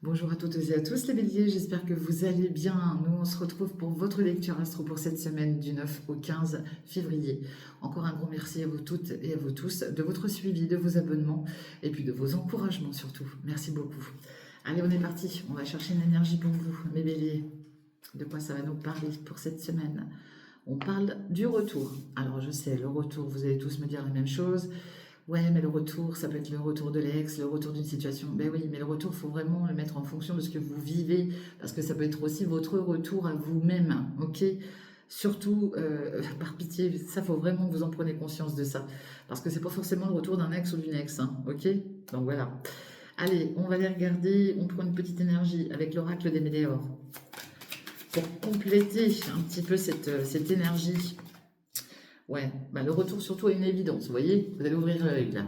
Bonjour à toutes et à tous les béliers, j'espère que vous allez bien. Nous, on se retrouve pour votre lecture astro pour cette semaine du 9 au 15 février. Encore un grand merci à vous toutes et à vous tous de votre suivi, de vos abonnements et puis de vos encouragements surtout. Merci beaucoup. Allez, on est parti. On va chercher une énergie pour vous, mes béliers. De quoi ça va nous parler pour cette semaine? On parle du retour. Alors, je sais, le retour, vous allez tous me dire la même chose. Ouais, mais le retour, ça peut être le retour de l'ex, le retour d'une situation. Ben oui, mais le retour, il faut vraiment le mettre en fonction de ce que vous vivez, parce que ça peut être aussi votre retour à vous-même, ok? Surtout, par pitié, ça, faut vraiment que vous en preniez conscience de ça, parce que c'est pas forcément le retour d'un ex ou d'une ex, hein, ok? Donc voilà. Allez, on va aller regarder, on prend une petite énergie avec l'oracle des météores, pour compléter un petit peu cette énergie. Ouais, bah le retour surtout à une évidence, vous voyez, vous allez ouvrir l'œil là.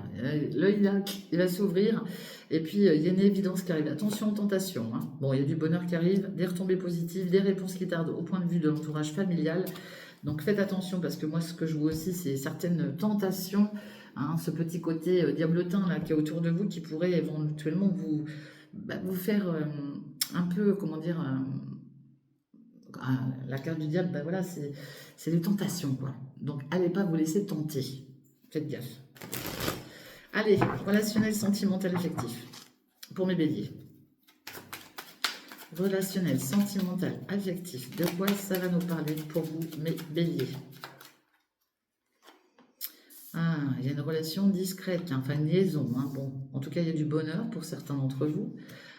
L'œil là, il va s'ouvrir, et puis il y a une évidence qui arrive. Attention aux tentations, hein. Bon, il y a du bonheur qui arrive, des retombées positives, des réponses qui tardent au point de vue de l'entourage familial. Donc faites attention, parce que moi ce que je vois aussi, c'est certaines tentations, hein, ce petit côté diablotin là qui est autour de vous, qui pourrait éventuellement vous faire un peu, comment dire, la carte du diable, ben voilà, c'est des tentations, quoi. Donc, allez pas vous laisser tenter. Faites gaffe. Allez, relationnel, sentimental, affectif. Pour mes béliers. Relationnel, sentimental, affectif. De quoi ça va nous parler pour vous, mes béliers? Ah, il y a une relation discrète, hein, enfin une liaison, hein. Bon, en tout cas, il y a du bonheur pour certains d'entre vous.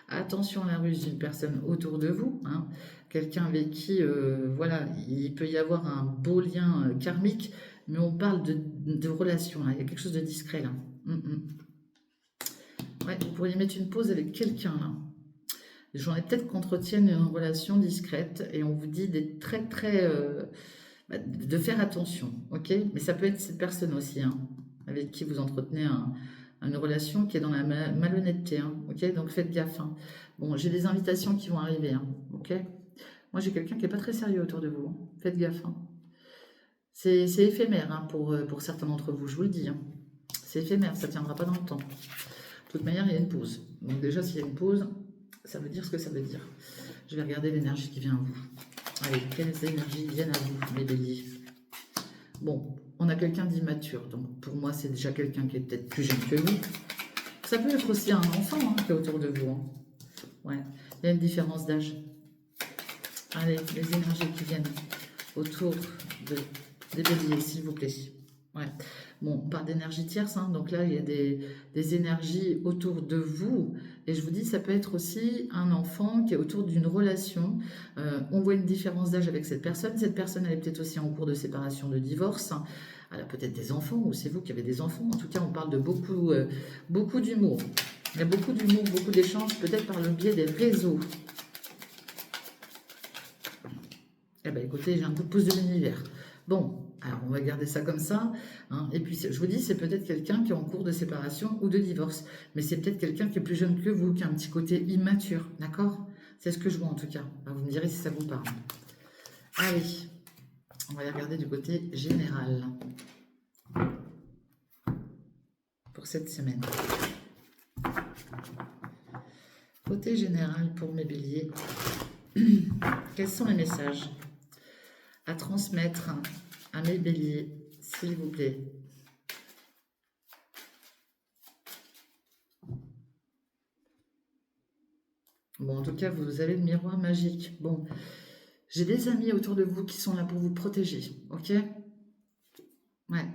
Attention à la ruse d'une personne autour de vous, hein. Quelqu'un avec qui, voilà, il peut y avoir un beau lien karmique, mais on parle de relation, là. Il y a quelque chose de discret, là. Ouais, vous pourriez mettre une pause avec quelqu'un, là. J'en ai peut-être qu'entretiennent une relation discrète, et on vous dit d'être très, très... de faire attention, ok? Mais ça peut être cette personne aussi, hein, avec qui vous entretenez une relation qui est dans la malhonnêteté, hein, ok? Donc faites gaffe, hein. Bon, j'ai des invitations qui vont arriver, hein, ok? Moi, j'ai quelqu'un qui n'est pas très sérieux autour de vous, hein. Faites gaffe, hein. C'est éphémère, hein, pour certains d'entre vous, je vous le dis, hein. C'est éphémère, ça ne tiendra pas dans le temps. De toute manière, il y a une pause. Donc déjà, s'il y a une pause, ça veut dire ce que ça veut dire. Je vais regarder l'énergie qui vient à vous. Allez, quelles énergies viennent à vous, mes béliers? Bon, on a quelqu'un d'immature, donc pour moi, c'est déjà quelqu'un qui est peut-être plus jeune que vous. Ça peut être aussi un enfant, hein, qui est autour de vous, hein. Ouais, il y a une différence d'âge. Allez, les énergies qui viennent autour des béliers, s'il vous plaît. Ouais. Bon, on parle d'énergie tierce, hein, donc là, il y a des énergies autour de vous. Et je vous dis, ça peut être aussi un enfant qui est autour d'une relation. On voit une différence d'âge avec cette personne. Cette personne, elle est peut-être aussi en cours de séparation, de divorce. Elle a peut-être des enfants, ou c'est vous qui avez des enfants. En tout cas, on parle de beaucoup d'humour. Il y a beaucoup d'humour, beaucoup d'échanges, peut-être par le biais des réseaux. Eh bien, écoutez, j'ai un coup de pouce de l'univers. Bon, alors on va garder ça comme ça, hein. Et puis, je vous dis, c'est peut-être quelqu'un qui est en cours de séparation ou de divorce. Mais c'est peut-être quelqu'un qui est plus jeune que vous, qui a un petit côté immature, d'accord? C'est ce que je vois en tout cas. Alors, vous me direz si ça vous parle. Allez, on va aller regarder du côté général pour cette semaine. Côté général pour mes béliers, quels sont les messages à transmettre à mes béliers, s'il vous plaît? Bon, en tout cas, vous avez le miroir magique. Bon, j'ai des amis autour de vous qui sont là pour vous protéger, ok? Ouais.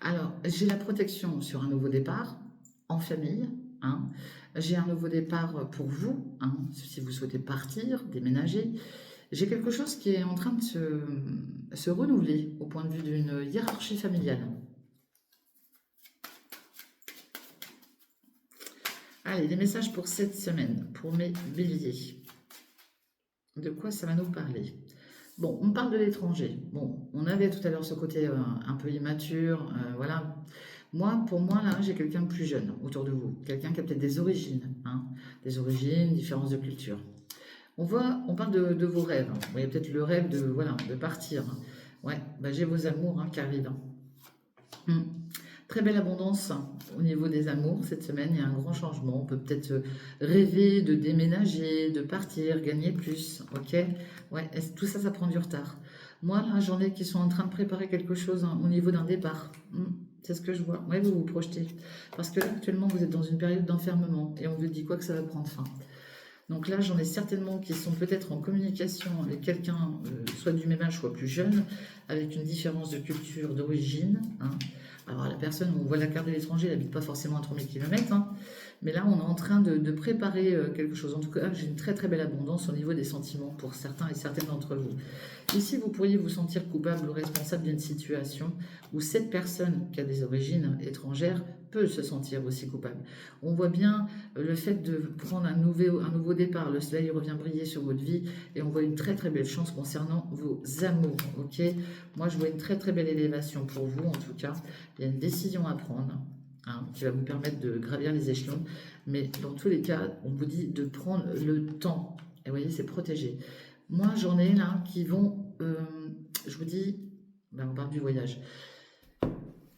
Alors, j'ai la protection sur un nouveau départ, en famille, hein. J'ai un nouveau départ pour vous, hein, si vous souhaitez partir, déménager. J'ai quelque chose qui est en train de se renouveler au point de vue d'une hiérarchie familiale. Allez, les messages pour cette semaine, pour mes béliers. De quoi ça va nous parler? Bon, on parle de l'étranger. Bon, on avait tout à l'heure ce côté un peu immature, voilà. Moi, pour moi, là, j'ai quelqu'un de plus jeune autour de vous. Quelqu'un qui a peut-être des origines, hein, des origines, différence de culture. On parle de vos rêves, hein. Vous voyez peut-être le rêve de, voilà, de partir, hein. Ouais, bah, j'ai vos amours, hein, qui arrivent, hein. Très belle abondance au niveau des amours cette semaine. Il y a un grand changement. On peut peut-être rêver de déménager, de partir, gagner plus. Ok? Ouais, tout ça, ça prend du retard. Moi, là, j'en ai qui sont en train de préparer quelque chose au niveau d'un départ. C'est ce que je vois. Ouais, vous vous projetez. Parce que là, actuellement, vous êtes dans une période d'enfermement et on vous dit quoi que ça va prendre fin. Donc là, j'en ai certainement qui sont peut-être en communication avec quelqu'un, soit du même âge, soit plus jeune, avec une différence de culture, d'origine, hein. Alors la personne, on voit la carte de l'étranger, elle n'habite pas forcément à 3000 km, hein. Mais là, on est en train de préparer quelque chose. En tout cas, j'ai une très très belle abondance au niveau des sentiments pour certains et certaines d'entre vous. Ici, vous pourriez vous sentir coupable ou responsable d'une situation où cette personne qui a des origines étrangères peut se sentir aussi coupable. On voit bien le fait de prendre un nouveau départ, le soleil revient briller sur votre vie et on voit une très très belle chance concernant vos amours, ok? Moi, je vois une très très belle élévation pour vous, en tout cas. Il y a une décision à prendre, hein, qui va vous permettre de gravir les échelons, mais dans tous les cas, on vous dit de prendre le temps. Et vous voyez, c'est protégé. Moi, j'en ai là qui vont, je vous dis, ben, on parle du voyage,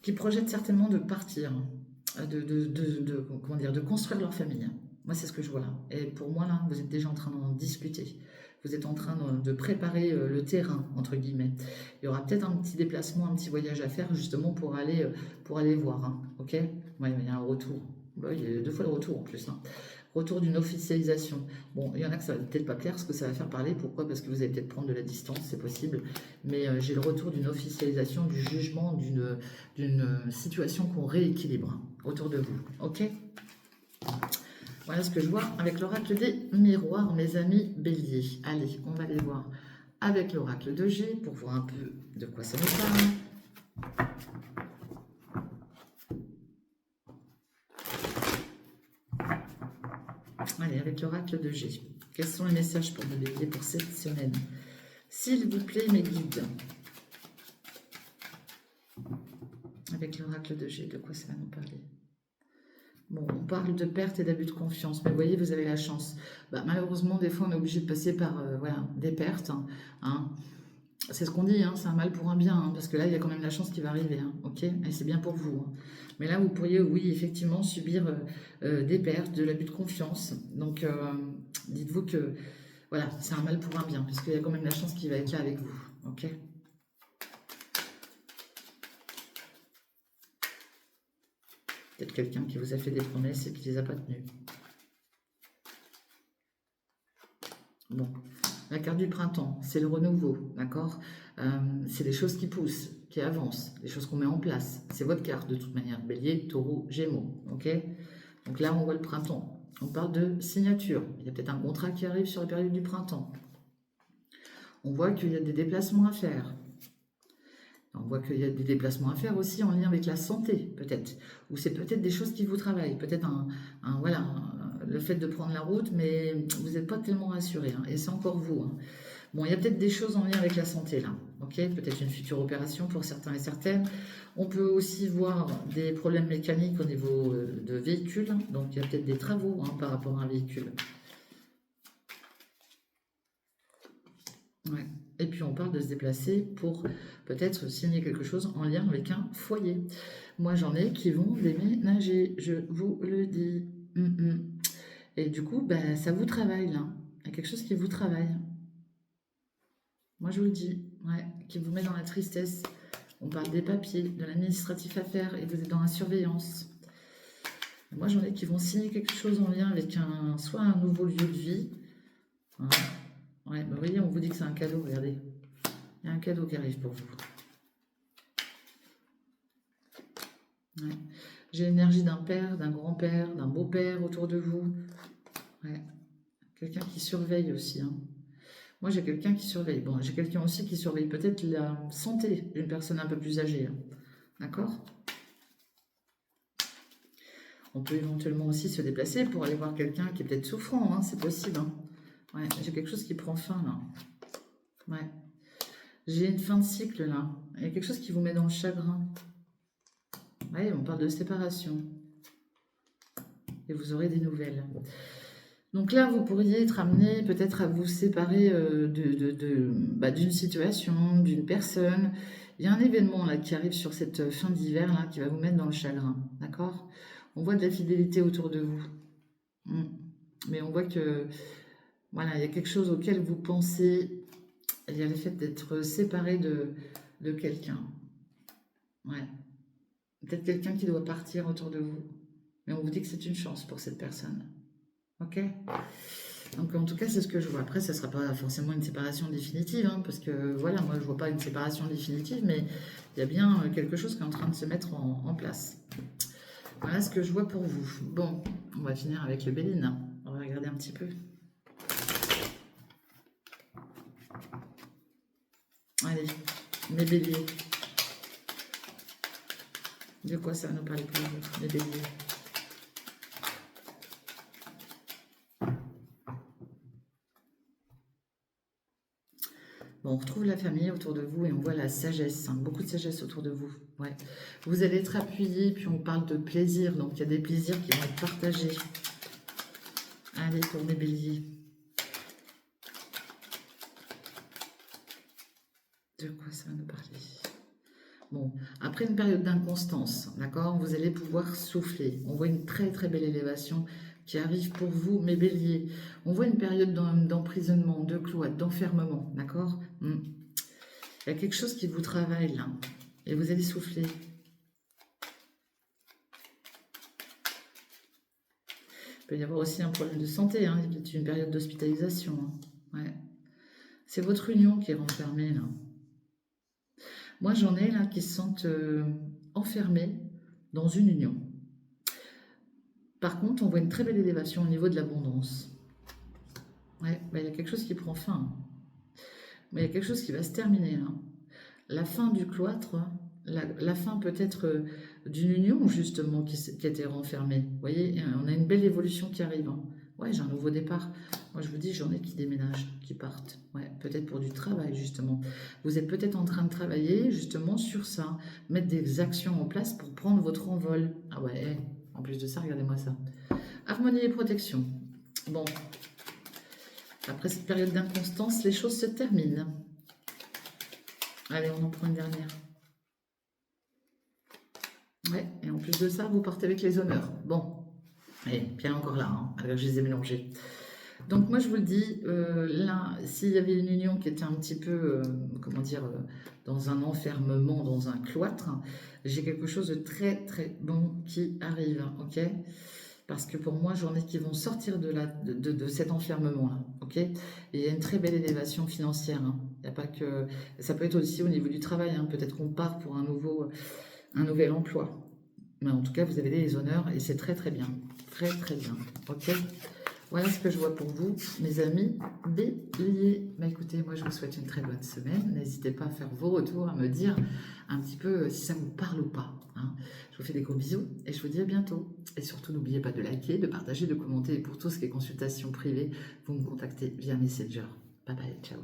qui projettent certainement de partir, comment dire, de construire leur famille. Moi, c'est ce que je vois là. Et pour moi, là, vous êtes déjà en train d'en discuter. Vous êtes en train de préparer le terrain, entre guillemets. Il y aura peut-être un petit déplacement, un petit voyage à faire, justement, pour aller voir. Hein. Ok? Ouais, il y a un retour. Bah, il y a deux fois le retour en plus. Hein. Retour d'une officialisation. Bon, il y en a que ça va peut-être pas plaire ce que ça va faire parler. Pourquoi? Parce que vous allez peut-être prendre de la distance, c'est possible. Mais j'ai le retour d'une officialisation, du jugement, d'une situation qu'on rééquilibre autour de vous. Ok? Voilà ce que je vois avec l'oracle des miroirs, mes amis béliers. Allez, on va les voir avec l'oracle de G pour voir un peu de quoi ça nous parle. Allez, avec l'oracle de G. Quels sont les messages pour nos béliers pour cette semaine? S'il vous plaît, mes guides. Avec l'oracle de G, de quoi ça va nous parler? Bon, on parle de perte et d'abus de confiance, mais vous voyez, vous avez la chance. Bah, malheureusement, des fois, on est obligé de passer par voilà, des pertes. Hein. C'est ce qu'on dit, hein, c'est un mal pour un bien, hein, parce que là, il y a quand même la chance qui va arriver, hein, ok? Et c'est bien pour vous. Hein. Mais là, vous pourriez, oui, effectivement, subir des pertes, de l'abus de confiance. Donc, dites-vous que, voilà, c'est un mal pour un bien, parce qu'il y a quand même la chance qui va être là avec vous, ok? Peut-être quelqu'un qui vous a fait des promesses et qui ne les a pas tenues. Bon, la carte du printemps, c'est le renouveau, d'accord? C'est des choses qui poussent, qui avancent, des choses qu'on met en place. C'est votre carte de toute manière, Bélier, Taureau, Gémeaux, ok? Donc là, on voit le printemps. On parle de signature. Il y a peut-être un contrat qui arrive sur la période du printemps. On voit qu'il y a des déplacements à faire. On voit qu'il y a des déplacements à faire aussi en lien avec la santé, peut-être. Ou c'est peut-être des choses qui vous travaillent. Peut-être voilà, le fait de prendre la route, mais vous n'êtes pas tellement rassuré. Hein, et c'est encore vous. Hein. Bon, il y a peut-être des choses en lien avec la santé, là. Ok, peut-être une future opération pour certains et certaines. On peut aussi voir des problèmes mécaniques au niveau de véhicules. Donc, il y a peut-être des travaux hein, par rapport à un véhicule. Ouais. Et puis on parle de se déplacer pour peut-être signer quelque chose en lien avec un foyer. Moi j'en ai qui vont déménager, je vous le dis. Et du coup, bah, ça vous travaille là. Il y a quelque chose qui vous travaille. Moi je vous le dis, ouais, qui vous met dans la tristesse. On parle des papiers, de l'administratif à faire et vous êtes dans la surveillance. Moi j'en ai qui vont signer quelque chose en lien avec soit un nouveau lieu de vie. Hein. Ouais, bah, vous voyez, on vous dit que c'est un cadeau, regardez. Il y a un cadeau qui arrive pour vous. Ouais. J'ai l'énergie d'un père, d'un grand-père, d'un beau-père autour de vous. Ouais. Quelqu'un qui surveille aussi. Hein. Moi, j'ai quelqu'un qui surveille. Bon, j'ai quelqu'un aussi qui surveille peut-être la santé d'une personne un peu plus âgée. Hein. D'accord? On peut éventuellement aussi se déplacer pour aller voir quelqu'un qui est peut-être souffrant. Hein. C'est possible. Hein. Ouais, j'ai quelque chose qui prend fin là. Ouais. J'ai une fin de cycle là. Il y a quelque chose qui vous met dans le chagrin. Oui, on parle de séparation. Et vous aurez des nouvelles. Donc là, vous pourriez être amené peut-être à vous séparer d'une situation, d'une personne. Il y a un événement là qui arrive sur cette fin d'hiver là qui va vous mettre dans le chagrin, d'accord? On voit de la fidélité autour de vous. Mm. Mais on voit que voilà, il y a quelque chose auquel vous pensez. Il y a le fait d'être séparé de quelqu'un. Ouais. Peut-être quelqu'un qui doit partir autour de vous. Mais on vous dit que c'est une chance pour cette personne. Ok? Donc en tout cas, c'est ce que je vois. Après, ça ne sera pas forcément une séparation définitive, hein, parce que voilà, moi je ne vois pas une séparation définitive, mais il y a bien quelque chose qui est en train de se mettre en place. Voilà ce que je vois pour vous. Bon, on va finir avec le Béline. On va regarder un petit peu. Allez, mes béliers. De quoi ça va nous parler pour vous, les béliers? Bon, on retrouve la famille autour de vous et on voit la sagesse, hein, beaucoup de sagesse autour de vous. Ouais. Vous allez être appuyé, puis on parle de plaisir, donc il y a des plaisirs qui vont être partagés. Allez, pour mes béliers. De quoi ça va nous parler? Bon, après une période d'inconstance, d'accord, vous allez pouvoir souffler. On voit une très très belle élévation qui arrive pour vous, mes béliers. On voit une période d'emprisonnement, de cloître, d'enfermement, d'accord. Il y a quelque chose qui vous travaille là, et vous allez souffler. Il peut y avoir aussi un problème de santé, hein, peut-être une période d'hospitalisation. Hein. Ouais. C'est votre union qui est renfermée là. Moi j'en ai là qui se sentent enfermés dans une union. Par contre, on voit une très belle élévation au niveau de l'abondance. Ouais, bah, il y a quelque chose qui prend fin. Mais il y a quelque chose qui va se terminer là. La fin du cloître, la fin peut-être d'une union justement qui a été renfermée. Vous voyez, on a une belle évolution qui arrive. Hein. Ouais, j'ai un nouveau départ. Moi, je vous dis, j'en ai qui déménagent, qui partent. Ouais, peut-être pour du travail justement. Vous êtes peut-être en train de travailler justement sur ça, mettre des actions en place pour prendre votre envol. Ah ouais, en plus de ça, regardez-moi ça. Harmonie et protection. Bon, après cette période d'inconstance, les choses se terminent. Allez, on en prend une dernière. Ouais, et en plus de ça, vous partez avec les honneurs. Bon, et bien encore là, hein, alors je les ai mélangés. Donc moi je vous le dis, là, s'il y avait une union qui était un petit peu, comment dire, dans un enfermement, dans un cloître, j'ai quelque chose de très très bon qui arrive, hein, ok? Parce que pour moi, j'en ai qui vont sortir de cet enfermement-là, ok? Et il y a une très belle élévation financière, hein. Il y a pas que... Ça peut être aussi au niveau du travail, hein. Peut-être qu'on part pour un nouvel emploi. Mais en tout cas, vous avez les honneurs et c'est très très bien. Très très bien. Ok. Voilà ce que je vois pour vous, mes amis béliers. Bah écoutez, moi je vous souhaite une très bonne semaine. N'hésitez pas à faire vos retours, à me dire un petit peu si ça vous parle ou pas. Hein. Je vous fais des gros bisous et je vous dis à bientôt. Et surtout, n'oubliez pas de liker, de partager, de commenter. Et pour tout ce qui est consultation privée, vous me contactez via Messenger. Bye bye, ciao.